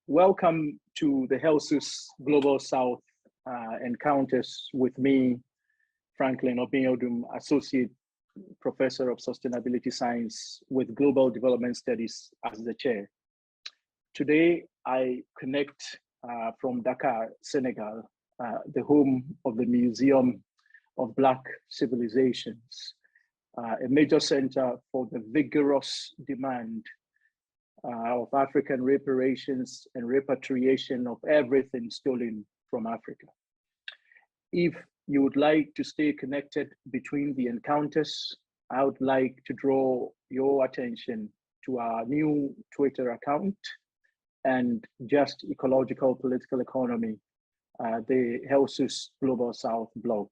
Welcome to the HELSUS Global South Encounters with me, Franklin Obiodum, Associate Professor of Sustainability Science with Global Development Studies as the chair. Today, I connect from Dakar, Senegal, the home of the Museum of Black Civilizations, a major center for the vigorous demand of African reparations and repatriation of everything stolen from Africa. If you would like to stay connected between the encounters, I would like to draw your attention to our new Twitter account and Just Ecological Political Economy, the HELSUS Global South blog,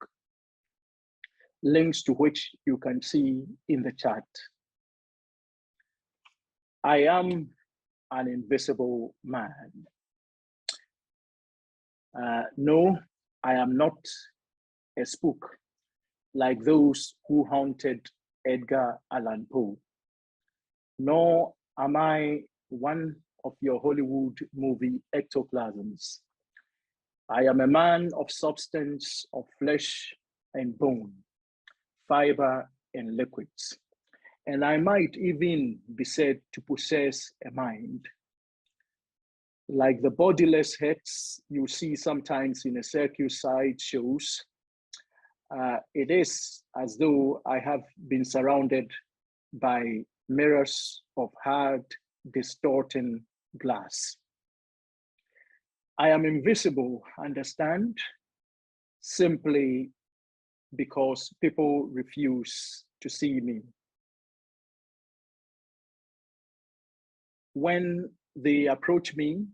links to which you can see in the chat. I am an invisible man. No, I am not a spook like those who haunted Edgar Allan Poe, nor am I one of your Hollywood movie ectoplasms. I am a man of substance, of flesh and bone, fiber and liquids. And I might even be said to possess a mind. Like the bodiless heads you see sometimes in a circus side shows, it is as though I have been surrounded by mirrors of hard, distorting glass. I am invisible, understand? Simply because people refuse to see me. When they approach me,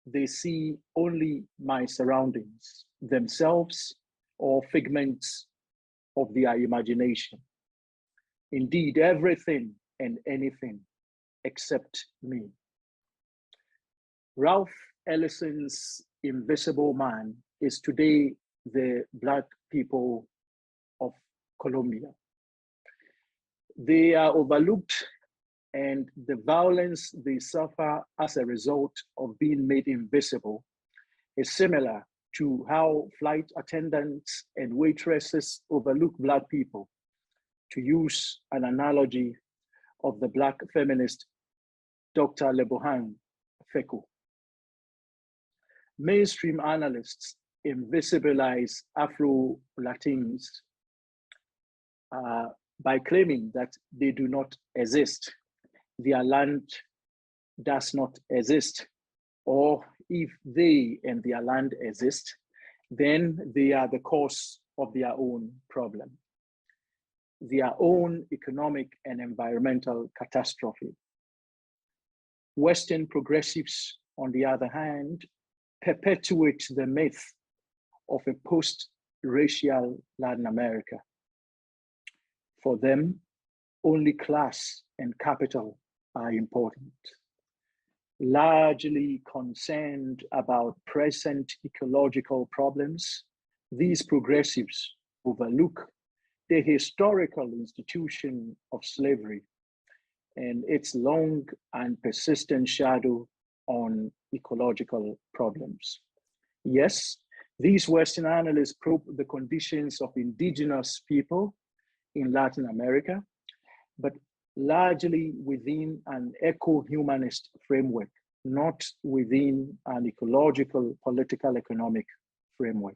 they see only my surroundings, themselves, or figments of their imagination. Indeed, everything and anything except me. Ralph Ellison's Invisible Man is today the Black people of Colombia. They are overlooked, and the violence they suffer as a result of being made invisible is similar to how flight attendants and waitresses overlook Black people, to use an analogy of the Black feminist Dr. Lebohang Feko. Mainstream analysts invisibilize Afro-Latins by claiming that they do not exist. Their land does not exist, or if they and their land exist, then they are the cause of their own problem, their own economic and environmental catastrophe. Western progressives, on the other hand, perpetuate the myth of a post-racial Latin America. For them, only class and capital are important. Largely concerned about present ecological problems, these progressives overlook the historical institution of slavery and its long and persistent shadow on ecological problems. Yes, these Western analysts probe the conditions of indigenous people in Latin America, but largely within an eco-humanist framework, not within an ecological, political, economic framework.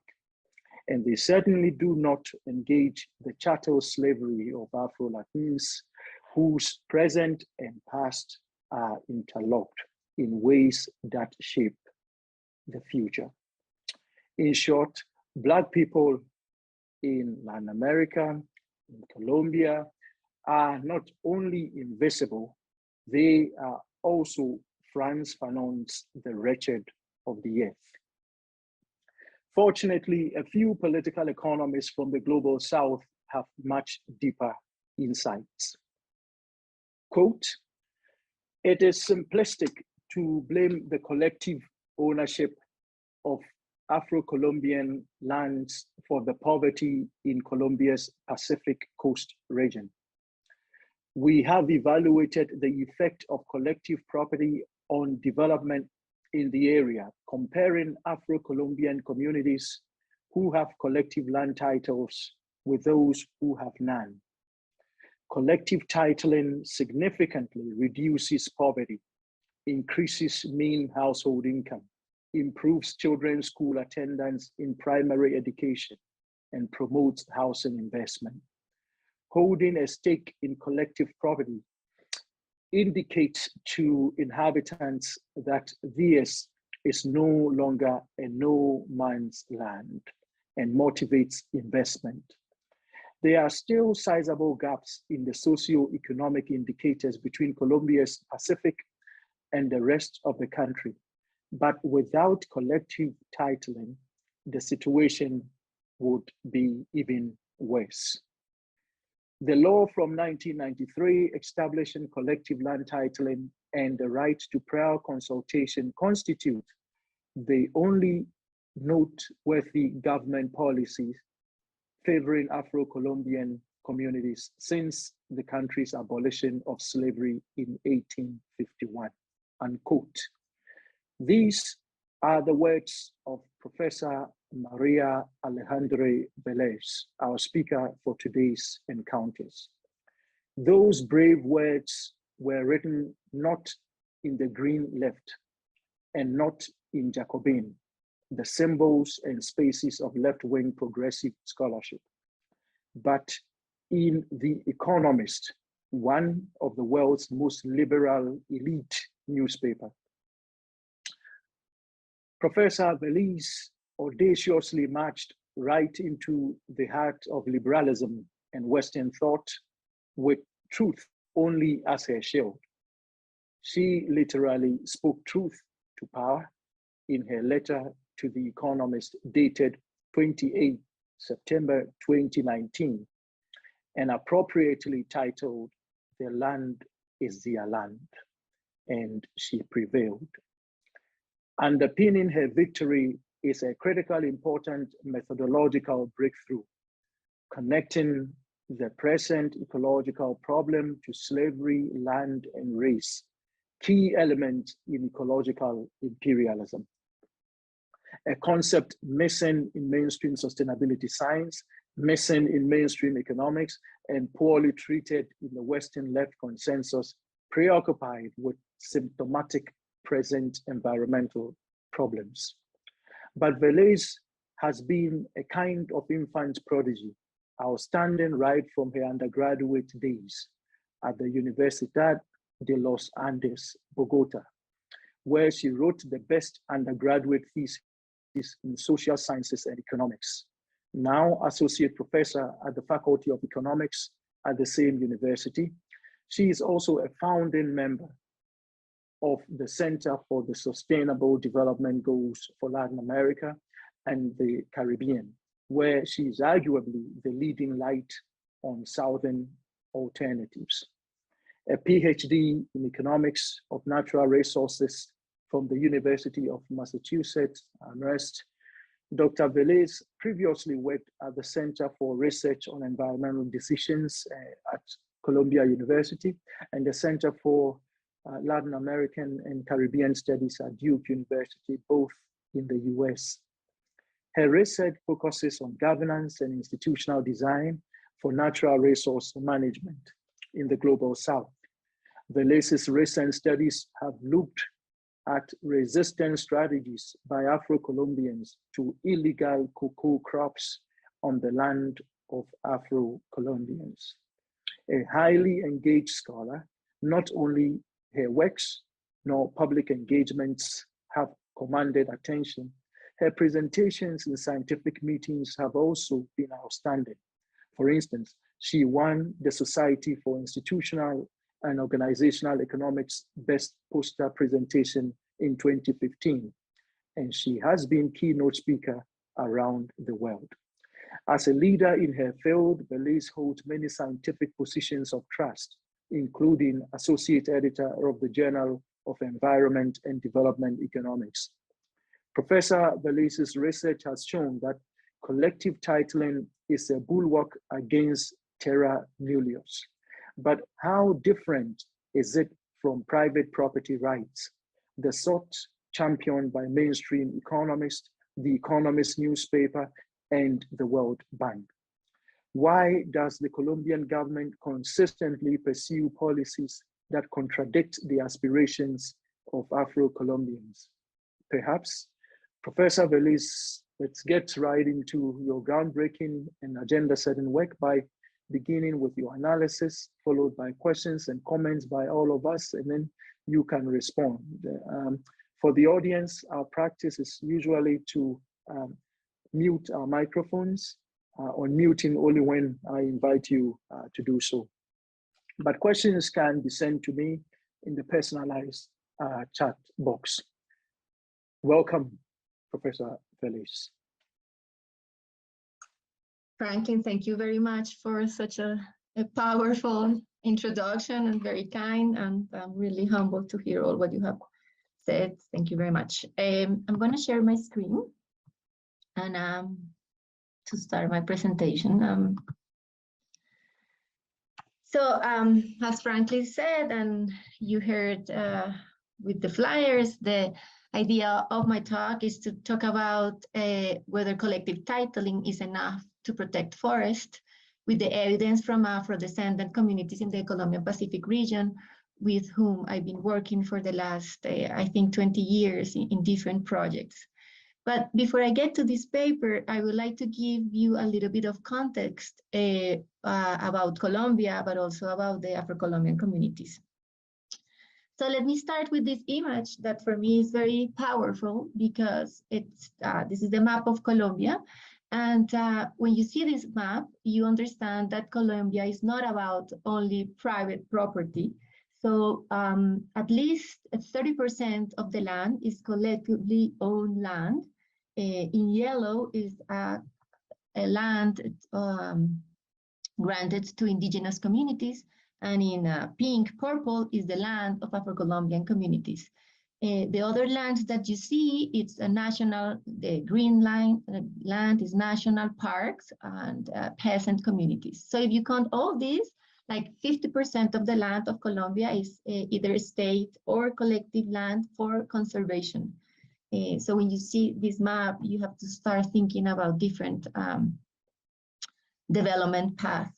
And they certainly do not engage the chattel slavery of Afro-Latins, whose present and past are interlocked in ways that shape the future. In short, Black people in Latin America, in Colombia, are not only invisible, they are also Frantz Fanon's the wretched of the earth. Fortunately, a few political economists from the Global South have much deeper insights. Quote, "It is simplistic to blame the collective ownership of Afro-Colombian lands for the poverty in Colombia's Pacific Coast region. We have evaluated the effect of collective property on development in the area, comparing Afro-Colombian communities who have collective land titles with those who have none. Collective titling significantly reduces poverty, increases mean household income, improves children's school attendance in primary education, and promotes housing investment. Holding a stake in collective property indicates to inhabitants that theirs is no longer a no man's land and motivates investment. There are still sizable gaps in the socio-economic indicators between Colombia's Pacific and the rest of the country. But without collective titling, the situation would be even worse. The law from 1993 establishing collective land titling and the right to prior consultation constitute the only noteworthy government policies favoring Afro-Colombian communities since the country's abolition of slavery in 1851, unquote. These are the words of Professor María Alejandra Vélez, our speaker for today's encounters. Those brave words were written not in the green left and not in Jacobin, the symbols and spaces of left-wing progressive scholarship, but in The Economist, one of the world's most liberal elite newspaper. Professor Vélez audaciously marched right into the heart of liberalism and Western thought with truth only as her shield. She literally spoke truth to power in her letter to The Economist dated 28 September 2019 and appropriately titled, "The Land is Their Land," and she prevailed. Underpinning her victory is a critically important methodological breakthrough, connecting the present ecological problem to slavery, land, and race, key element in ecological imperialism. A concept missing in mainstream sustainability science, missing in mainstream economics, and poorly treated in the Western left consensus, preoccupied with symptomatic present environmental problems. But Vélez has been a kind of infant prodigy, outstanding right from her undergraduate days at the Universidad de los Andes, Bogota, where she wrote the best undergraduate thesis in social sciences and economics. Now associate professor at the Faculty of Economics at the same university, she is also a founding member of the Center for the Sustainable Development Goals for Latin America and the Caribbean, where she is arguably the leading light on Southern alternatives. A PhD in economics of natural resources from the University of Massachusetts, Amherst, Dr. Vélez previously worked at the Center for Research on Environmental Decisions at Columbia University and the Center for Latin American and Caribbean Studies at Duke University, both in the US. Her research focuses on governance and institutional design for natural resource management in the Global South. Vélez's recent studies have looked at resistance strategies by Afro-Colombians to illegal cocoa crops on the land of Afro-Colombians. A highly engaged scholar, not only her works nor public engagements have commanded attention, her presentations in scientific meetings have also been outstanding. For instance, she won the Society for Institutional and Organizational Economics Best Poster Presentation in 2015, and she has been keynote speaker around the world. As a leader in her field, Vélez holds many scientific positions of trust, including associate editor of the Journal of Environment and Development Economics. Professor Vélez's research has shown that collective titling is a bulwark against terra nullius. But how different is it from private property rights, the sort championed by mainstream economists, The Economist newspaper, and the World Bank? Why does the Colombian government consistently pursue policies that contradict the aspirations of Afro-Colombians? Perhaps, Professor Vélez, let's get right into your groundbreaking and agenda-setting work by beginning with your analysis, followed by questions and comments by all of us, and then you can respond. For the audience, our practice is usually to mute our microphones, on muting only when I invite you to do so. But questions can be sent to me in the personalized chat box. Welcome, Professor Vélez. Franklin, thank you very much for such a powerful introduction and very kind, and I'm really humbled to hear all what you have said. Thank you very much. I'm going to share my screen and to start my presentation. As Franklin said, and you heard with the flyers, the idea of my talk is to talk about whether collective titling is enough to protect forest, with the evidence from Afro-descendant communities in the Colombian Pacific region, with whom I've been working for the last, I think, 20 years in different projects. But before I get to this paper, I would like to give you a little bit of context about Colombia, but also about the Afro-Colombian communities. So let me start with this image that for me is very powerful, because it's this is the map of Colombia. And when you see this map, you understand that Colombia is not about only private property. So at least 30% of the land is collectively owned land. In yellow is a land granted to indigenous communities, and in pink, purple is the land of Afro-Colombian communities. The other lands that you see, it's a national, the green line land is national parks and peasant communities. So if you count all these, like 50% of the land of Colombia is either state or collective land for conservation. So when you see this map, you have to start thinking about different development paths.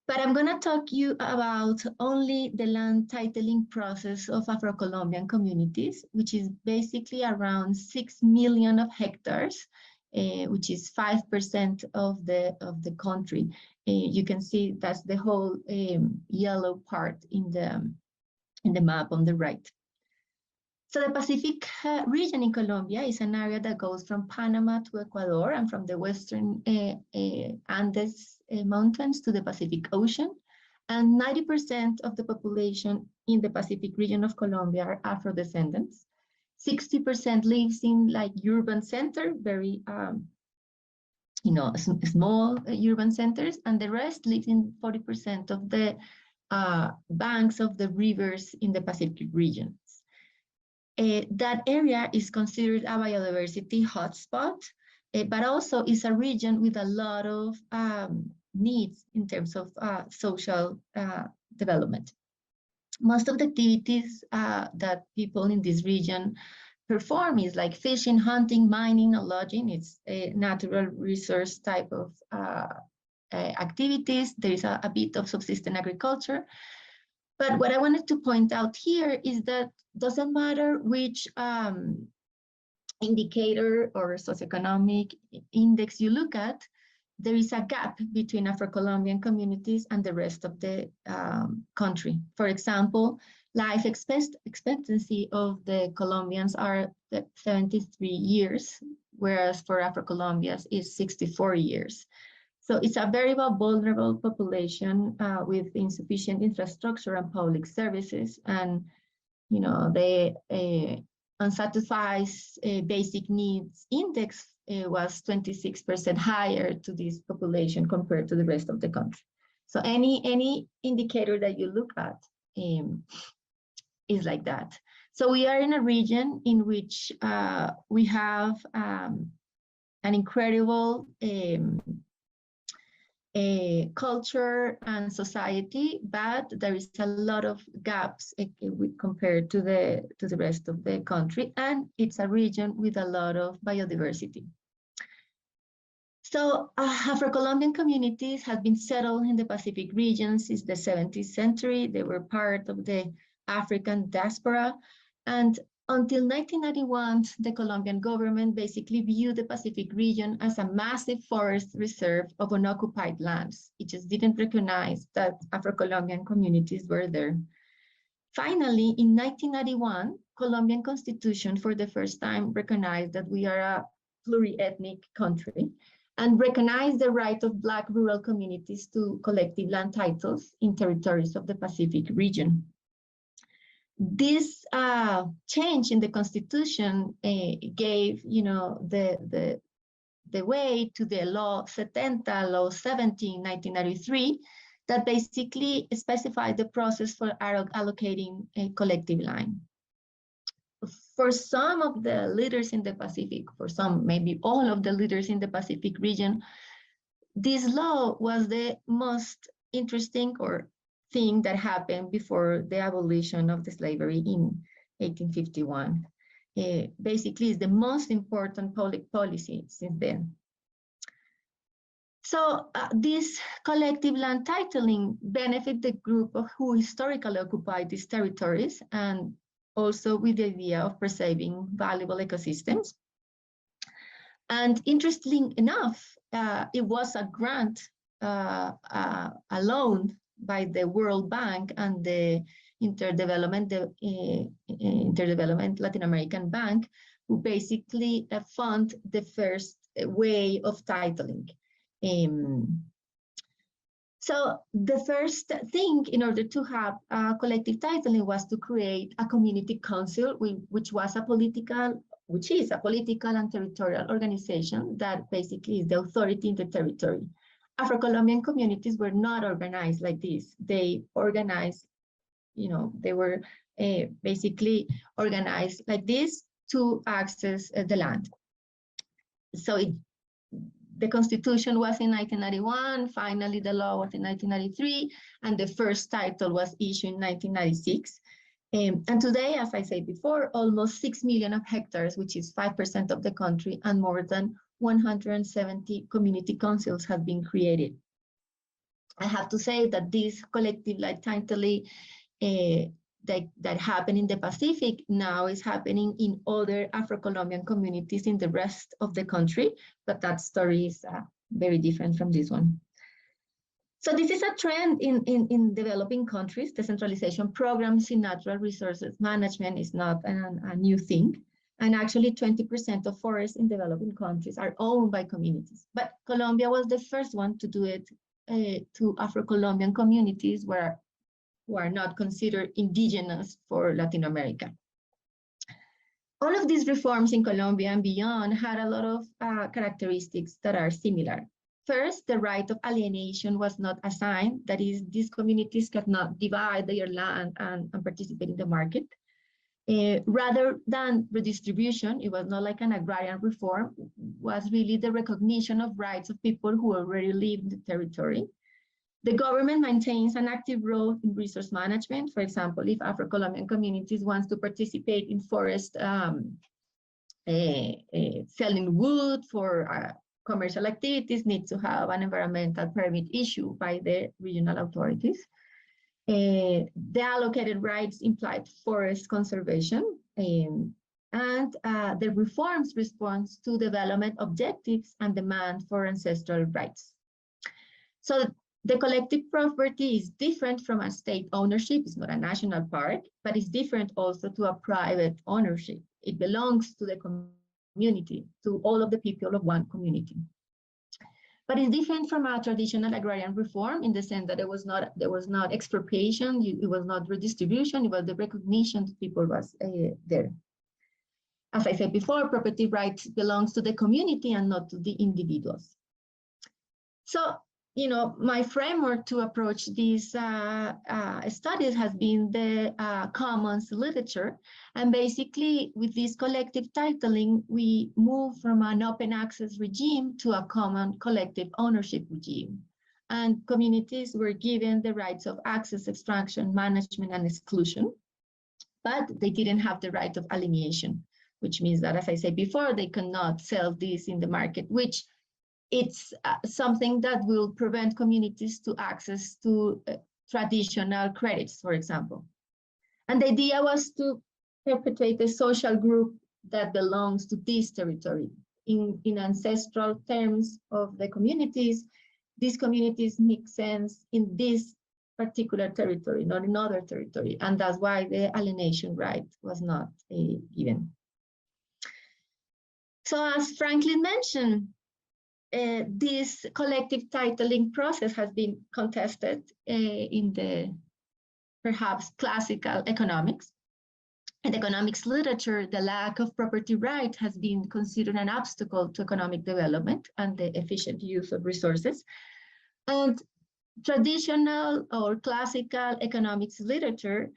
But I'm going to talk you about only the land titling process of Afro-Colombian communities, which is basically around 6 million of hectares, which is 5% of the country. You can see that's the whole yellow part in the map on the right. So the Pacific region in Colombia is an area that goes from Panama to Ecuador and from the western Andes mountains to the Pacific Ocean. And 90% of the population in the Pacific region of Colombia are Afro-descendants. 60% lives in like urban center, very small urban centers, and the rest lives in 40% of the banks of the rivers in the Pacific region. That area is considered a biodiversity hotspot, but also is a region with a lot of needs in terms of social development. Most of the activities that people in this region perform is like fishing, hunting, mining, or lodging. It's a natural resource type of activities. There is a bit of subsistence agriculture. But what I wanted to point out here is that doesn't matter which indicator or socioeconomic index you look at, there is a gap between Afro-Colombian communities and the rest of the country. For example, life expectancy of the Colombians are 73 years, whereas for Afro-Colombians is 64 years. So it's a very vulnerable population with insufficient infrastructure and public services, and the unsatisfied basic needs index was 26% higher to this population compared to the rest of the country. So any indicator that you look at is like that. So we are in a region in which we have an incredible culture and society, but there is a lot of gaps compared to the rest of the country, and it's a region with a lot of biodiversity. So Afro-Colombian communities have been settled in the Pacific region since the 17th century. They were part of the African diaspora, and until 1991, the Colombian government basically viewed the Pacific region as a massive forest reserve of unoccupied lands. It just didn't recognize that Afro-Colombian communities were there. Finally, in 1991, Colombian Constitution for the first time recognized that we are a pluriethnic country and recognized the right of Black rural communities to collective land titles in territories of the Pacific region. This change in the Constitution gave, the way to the Law 70, Law 17, 1993, that basically specified the process for allocating a collective land. For some of the leaders in the Pacific, for some, maybe all of the leaders in the Pacific region, this law was the most interesting thing that happened before the abolition of the slavery in 1851. Basically, it's the most important public policy since then. So this collective land titling benefit the group of who historically occupied these territories, and also with the idea of preserving valuable ecosystems. And interestingly enough, it was a grant, a loan by the World Bank and the Interdevelopment Latin American Bank, who basically fund the first way of titling. So the first thing in order to have collective titling was to create a community council, which is a political and territorial organization that basically is the authority in the territory. Afro-Colombian communities were not organized like this. They organized, they were basically organized like this to access the land. So the Constitution was in 1991, finally the law was in 1993, and the first title was issued in 1996. And today, as I said before, almost 6 million of hectares, which is 5% of the country, and more than 170 community councils have been created. I have to say that this collective land titling that happened in the Pacific now is happening in other Afro-Colombian communities in the rest of the country, but that story is very different from this one. So this is a trend in developing countries. Decentralization programs in natural resources management is not a new thing. And actually 20% of forests in developing countries are owned by communities. But Colombia was the first one to do it to Afro-Colombian communities who are not considered indigenous for Latin America. All of these reforms in Colombia and beyond had a lot of characteristics that are similar. First, the right of alienation was not assigned. That is, these communities could not divide their land and participate in the market. Rather than redistribution, it was not like an agrarian reform, was really the recognition of rights of people who already live in the territory. The government maintains an active role in resource management. For example, if Afro-Colombian communities want to participate in forest selling wood for commercial activities, need to have an environmental permit issued by the regional authorities. The allocated rights implied forest conservation, and the reforms response to development objectives and demand for ancestral rights. So the collective property is different from a state ownership. It's not a national park, but it's different also to a private ownership. It belongs to the community, to all of the people of one community. But it's different from a traditional agrarian reform in the sense that there was not expropriation, it was not redistribution, it was the recognition that people was there. As I said before, property rights belongs to the community and not to the individuals. So, my framework to approach these studies has been the commons literature. And basically, with this collective titling, we move from an open access regime to a common collective ownership regime. and communities were given the rights of access, extraction, management, and exclusion, but they didn't have the right of alienation, which means that, as I said before, they cannot sell this in the market, which it's something that will prevent communities to access to traditional credits, for example. And the idea was to perpetuate the social group that belongs to this territory. In ancestral terms of the communities, these communities make sense in this particular territory, not in other territory. And that's why the alienation right was not given. So as Franklin mentioned, this collective titling process has been contested in the perhaps classical economics. In economics literature, the lack of property right has been considered an obstacle to economic development and the efficient use of resources. And traditional or classical economics literature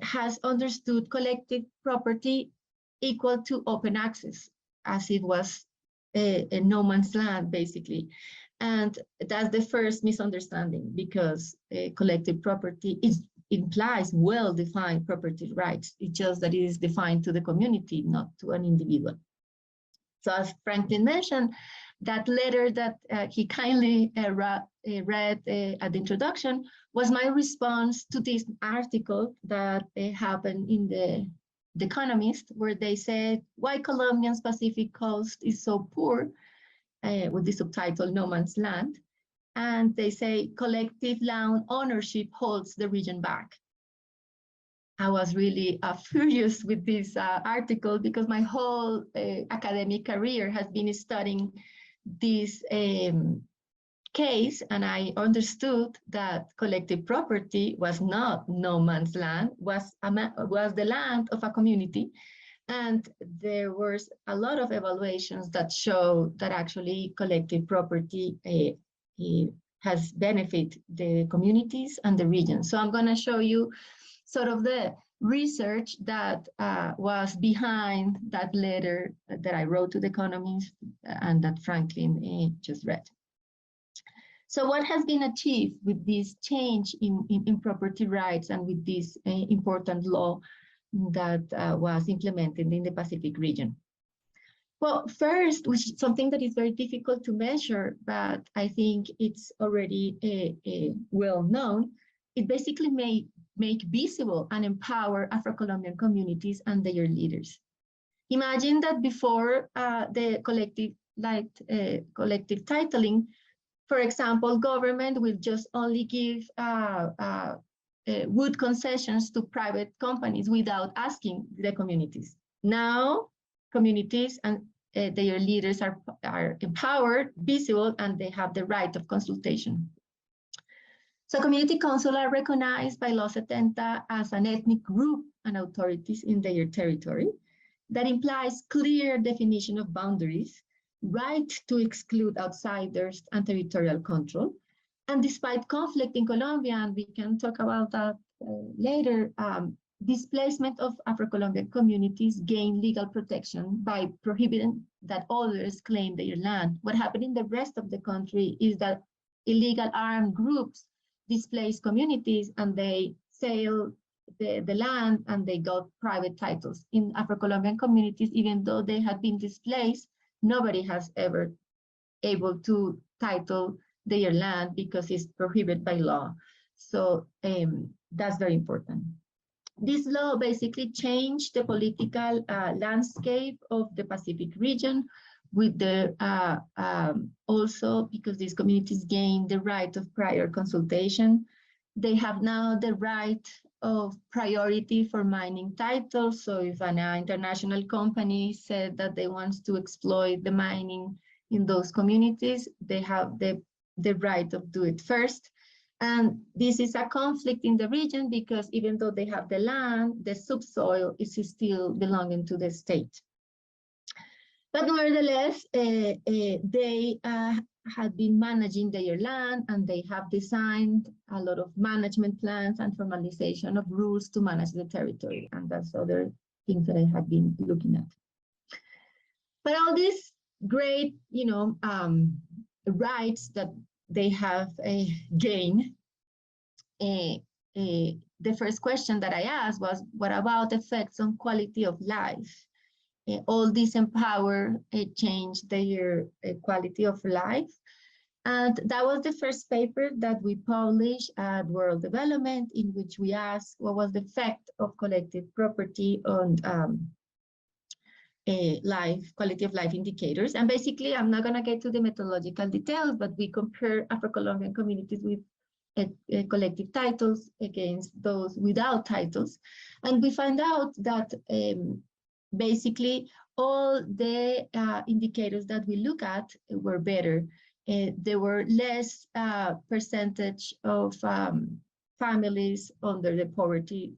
has understood collective property equal to open access, as it was a no man's land, basically. And that's the first misunderstanding, because collective property implies well-defined property rights. It's just that it is defined to the community, not to an individual. So as Franklin mentioned, that letter that he kindly read at the introduction was my response to this article that happened in the Economist, where they said why Colombia's Pacific coast is so poor, with the subtitle No Man's Land. And they say collective land ownership holds the region back. I was really furious with this article, because my whole academic career has been studying this case, and I understood that collective property was not no man's land, was the land of a community. And there was a lot of evaluations that show that actually collective property has benefited the communities and the region. So I'm going to show you sort of the research that was behind that letter that I wrote to the Economist and that Franklin just read. So what has been achieved with this change in property rights and with this important law that was implemented in the Pacific region? Well, first, which is something that is very difficult to measure, but I think it's already well known, it basically make visible and empower Afro-Colombian communities and their leaders. Imagine that before the collective titling, for example, government will just only give wood concessions to private companies without asking the communities. Now, communities and their leaders are empowered, visible, and they have the right of consultation. So community councils are recognized by Law 70 as an ethnic group and authorities in their territory. That implies clear definition of boundaries, right to exclude outsiders, and territorial control. And despite conflict in Colombia, and we can talk about that later, displacement of Afro-Colombian communities gain legal protection by prohibiting that others claim their land. What happened in the rest of the country is that illegal armed groups displace communities and they sell the land and they got private titles. In Afro-Colombian communities, even though they had been displaced, nobody has ever able to title their land because it's prohibited by law. So that's very important. This law basically changed the political landscape of the Pacific region, with the also because these communities gained the right of prior consultation. They have now the right of priority for mining titles. So if an international company said that they want to exploit the mining in those communities, they have the right of do it first. And this is a conflict in the region because even though they have the land, the subsoil is still belonging to the state. But nevertheless, they had been managing their land and they have designed a lot of management plans and formalization of rules to manage the territory. And that's other things that I have been looking at. But all these great, rights that they have a gain. The first question that I asked was, what about effects on quality of life? All these empower change their quality of life. And that was the first paper that we published at World Development, in which we asked what was the effect of collective property on quality of life indicators. And basically, I'm not going to get to the methodological details, but we compare Afro-Colombian communities with collective titles against those without titles. And we find out that basically all the indicators that we look at were better. There were less percentage of families under the poverty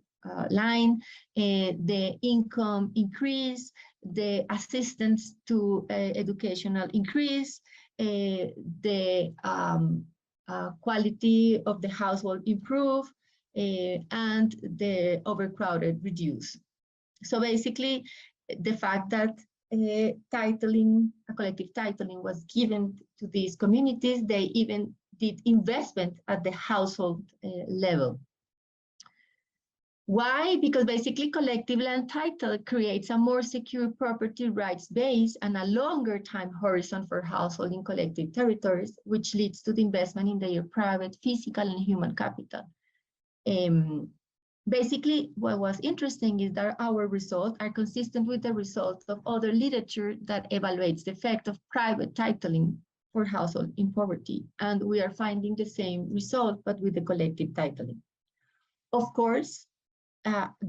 line, the income increase, the assistance to educational increase, the quality of the household improve, and the overcrowded reduce. So basically, the fact that a collective titling was given to these communities, they even did investment at the household level. Why? Because basically collective land title creates a more secure property rights base and a longer time horizon for household in collective territories, which leads to the investment in their private physical and human capital. Basically, what was interesting is that our results are consistent with the results of other literature that evaluates the effect of private titling for household in poverty. And we are finding the same result, but with the collective titling. Of course,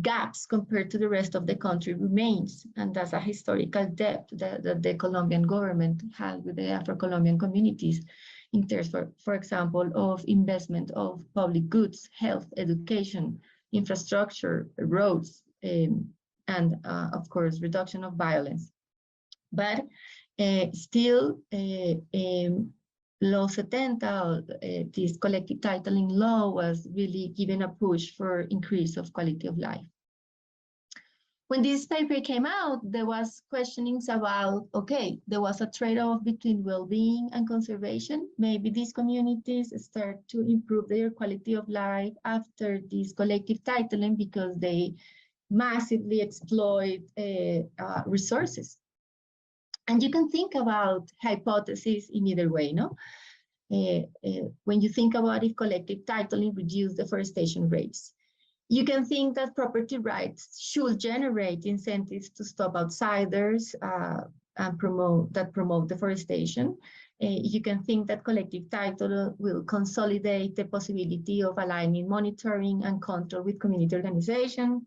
gaps compared to the rest of the country remains, and that's a historical debt that the Colombian government had with the Afro-Colombian communities in terms, for example, of investment of public goods, health, education, infrastructure, roads, and of course, reduction of violence. But still, Law 70, this collective titling law, was really given a push for increase of quality of life. When this paper came out, there was questionings about, okay, there was a trade-off between well-being and conservation. Maybe these communities start to improve their quality of life after this collective titling because they massively exploit resources. And you can think about hypotheses in either way, no? When you think about if collective titling reduce deforestation rates, you can think that property rights should generate incentives to stop outsiders and promote deforestation. You can think that collective title will consolidate the possibility of aligning monitoring and control with community organization.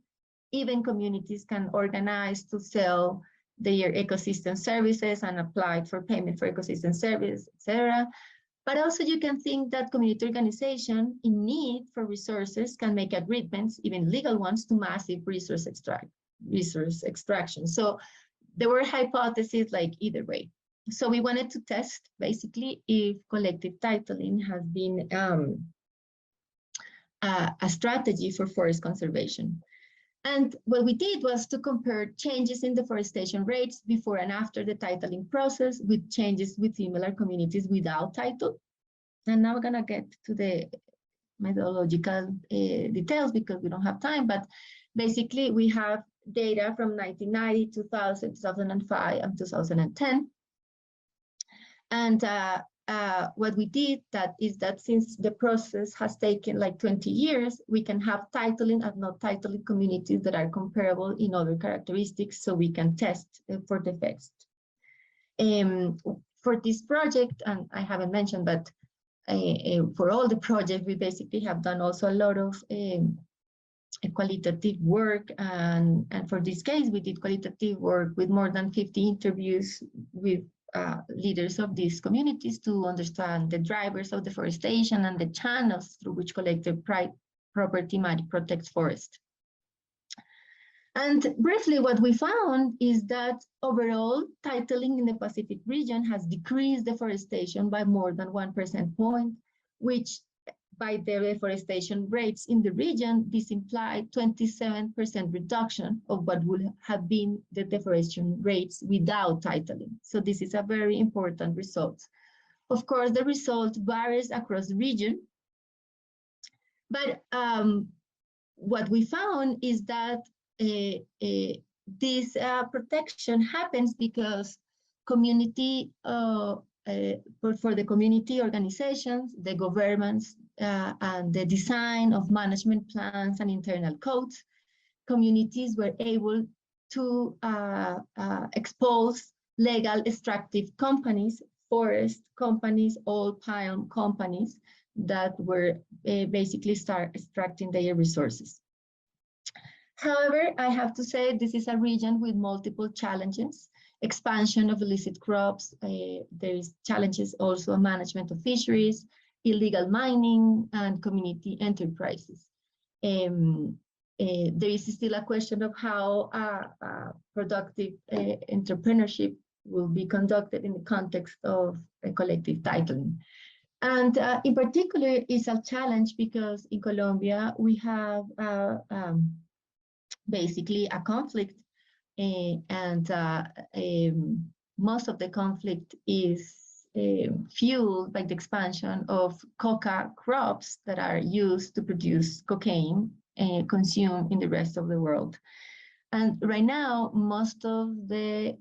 Even communities can organize to sell their ecosystem services and apply for payment for ecosystem service, etc. But also you can think that community organization in need for resources can make agreements, even legal ones, to massive resource extraction. So there were hypotheses like either way. So we wanted to test basically if collective titling has been a strategy for forest conservation. And what we did was to compare changes in deforestation rates before and after the titling process with changes with similar communities without title. And now we're going to get to the methodological details because we don't have time, but basically we have data from 1990, 2000, 2005, and 2010. And what we did is that since the process has taken like 20 years, we can have titling and not titling communities that are comparable in other characteristics, so we can test for defects. For this project, and I haven't mentioned, but for all the projects, we basically have done also a lot of qualitative work, and for this case, we did qualitative work with more than 50 interviews with leaders of these communities to understand the drivers of deforestation and the channels through which collective property might protect forest. And briefly, what we found is that overall titling in the Pacific region has decreased deforestation by more than 1% point, which by the deforestation rates in the region, this implied 27% reduction of what would have been the deforestation rates without titling. So this is a very important result. Of course, the result varies across the region, but what we found is that this protection happens because community, for the community organizations, the governments, and the design of management plans and internal codes, communities were able to expose legal extractive companies, forest companies, oil palm companies that were basically start extracting their resources. However, I have to say this is a region with multiple challenges. Expansion of illicit crops, there is challenges also in management of fisheries, illegal mining, and community enterprises. There is still a question of how productive entrepreneurship will be conducted in the context of collective titling. And in particular, it's a challenge because in Colombia, we have basically a conflict, and most of the conflict is fueled by the expansion of coca crops that are used to produce cocaine consumed in the rest of the world. And right now, most of the,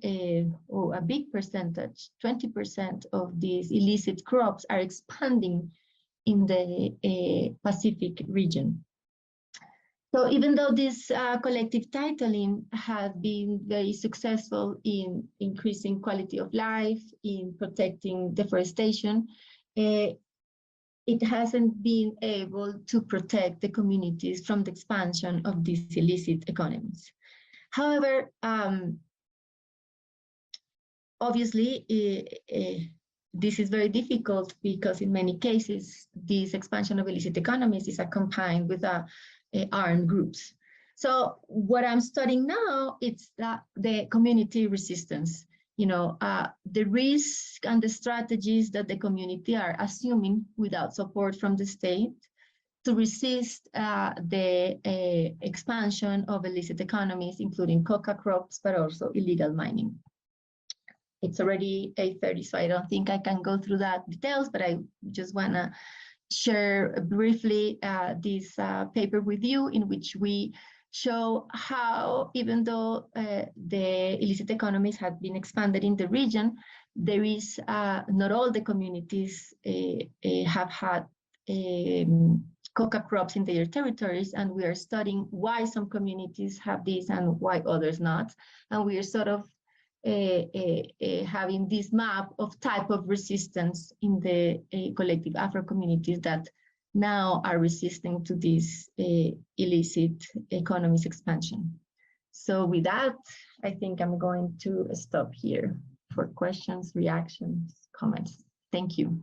or a big percentage, 20% of these illicit crops are expanding in the Pacific region. So even though this collective titling has been very successful in increasing quality of life, in protecting deforestation, it hasn't been able to protect the communities from the expansion of these illicit economies. However, obviously, this is very difficult because in many cases, this expansion of illicit economies is accompanied with armed groups. So what I'm studying now, it's the community resistance, you know, the risk and the strategies that the community are assuming without support from the state to resist the expansion of illicit economies, including coca crops, but also illegal mining. It's already 8:30, so I don't think I can go through that details, but I just want to share briefly this paper with you, in which we show how, even though the illicit economies have been expanded in the region, there is not all the communities have had coca crops in their territories, and we are studying why some communities have this and why others not. And we are sort of having this map of type of resistance in the collective Afro communities that now are resisting to this illicit economies expansion. So with that, I think I'm going to stop here for questions, reactions, comments. Thank you.